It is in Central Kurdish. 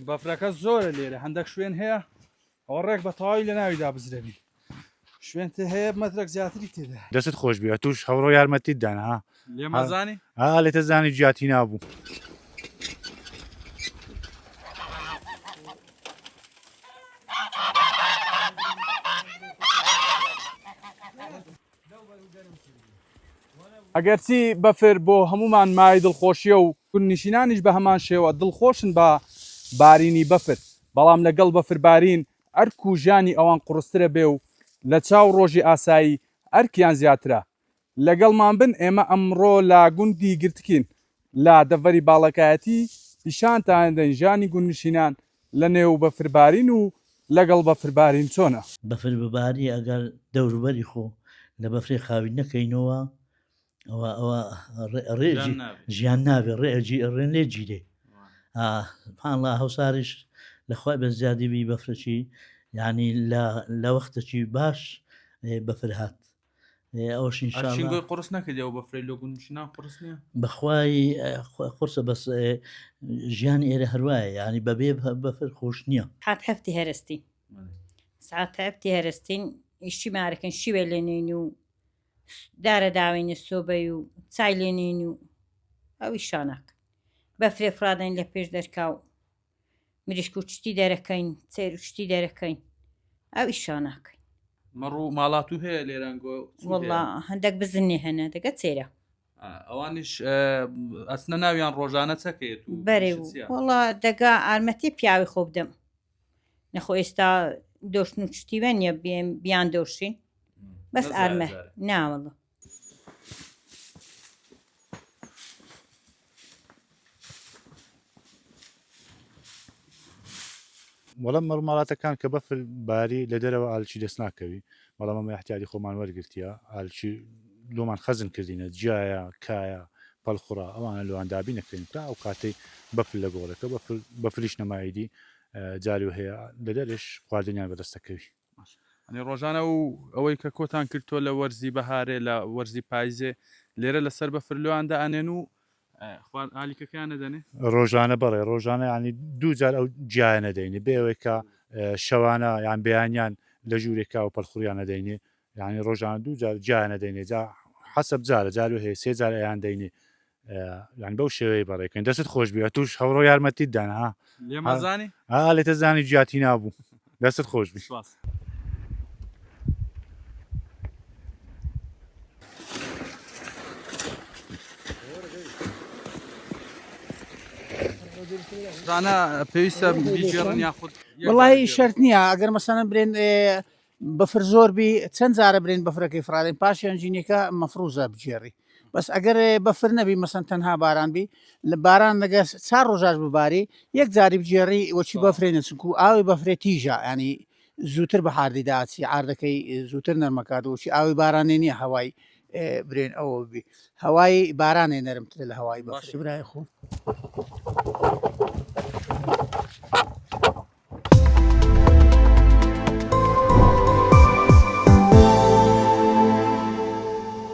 بەفرەکە زۆرە لێرە هەندێک شوێن هەیە ئەوە ڕێک بە تەواوی لە ناویدا بزرێبی شوێنتە هەیە مەترێک زیاتری تێدا دەست خۆش بێ توش هەوڕۆ یارمەتیت دانا لێمەزانی لێتە زانی جیاتی نابوو ئەگەرچی بەفر بۆ هەمومان مای دڵخۆشیە و نشینانیش بە هەمان شێوە دڵخۆشن بە بارینی بەفر بەڵام لەگەڵ بەفربارین ئەرک و ژیانی ئەوان قوڕسترە بێ و لە چاو ڕۆژی ئاسایی ئەرکیان زیاترە لەگەڵمان بن ئێمە ئەمڕۆ لە گوندی گرتکین لە دەڤەری باڵەکایەتی پیشانتان دەین ژیانی گوندنشینان لە نێو بەفربارین و لەگەڵ بەفربارین چۆنە بەفر بباری ئەگەر دەوروبەری خۆ لە بەفرێ خاوی نەکەینەوە ئەوە ڕێژی ژیان نابێ ڕێن لێ گیرێ پانڵ هەوساریش لەخوای بە زیادیوی بەفرەچی یعنی لە وەختەکی باش بەفر هات ئەوش ئینشاڵڵا قورس نەکردەوە بەفرێ لە گوندنشینان قورس نییە بەخوای قورسە بەس ژیانی ئێرە هەروایە ینی بەبێ بەفر خۆش نییە حات هەفتی هەرستین سعات هەفتی هەرستین ئیشی مارەکەن شیوێ لێنین و دارە داوێنە سۆبەی و چای لێنین و ئەوی شاناک بەفرێ فرادین لە پێش دەرکا و مریشک و شتی دەرەکەین چێر و شتی دەرەکەین ئەوی شاناکەین مەڕوو ماڵات و هەیە لێرانگۆ وڵا هەندێک بزنی هەنە دەگەت چێرە ئەوانش ئەچنە ناویان ڕۆژانە چەکەیت و بەرێ و وڵا دەگا ئارمەتی پیاوی خۆ بدەم نەخۆ ئێستا دۆشن و شتیوە نیە بیان دۆشین بەس ئارمە ناوەڵە وەڵام مەڕماڵاتەکان کە بەفر باری لە دەرەوە ئالچی دەست ناکەوی بەڵام ئەمە احتیاجی خۆمان وەرگرتیە ئالچی لۆمان خەزم کردینە جیایە کایە پەڵخوڕا ئەوانە لەواندابی نەکەین تا ئەو کاتەی بەفر لە گۆڕەکە بەفریش نەمایدی جاری و هەیە لە دەرش خواردنیان بەدەستەکەوی ئەنی ڕۆژانە و ئەوەی کە کۆتان کردتۆ لە وەرزی بەهارێ لە وەرزی پاییزێ لێرە لەسەر بەفر لەواندا ئەنێن و ئالیکەکەیان نەدەنێ ڕۆژانە بەڕێ ڕۆژانە ینی دووجار ئەو جیایە نەدەینێ بێەوەی کە شەوانە یان بەیانیان لە ژوورێکا و پەلخوریان نەدەینێ ینی ڕۆژانە دووجار جیای نەدەینێ جا حەسەب جارە جارو هەیە سێ جار ئەیان دەینێ یان بەو شێوەیە بەڕێکەکەین دەست خۆش بێ توش هەوڕۆ یارمەتیت دانا لێمەزانی لێتە زانی جیاتی نابوو دەست خۆش بی زانە پێویستە بیگەڕن یاخود وڵی شەرت نییە ئەگەر مەسەنە برێن بەفر زۆر بی چەند جارە برێن بەفرەکەی فرادین پاشیان ژینێکە مەفروزە بجێڕی بەس ئەگەر بەفر نەبی مەسەن تەنها باران بی لە باران نەگە چار ڕۆژاش بباری یەک جاری بجێڕی وەچی بەفرێنە چونکو ئاوی بەفرێ تیژە ینی زووتر بە هاردی داچی ئاردەکەی زووتر نەرمەکات وچی ئاوی بارانێ نییە هەوای برێن ئەوە بی هەوای بارانێ نەرمتر لە هەوای بەفر برای خۆ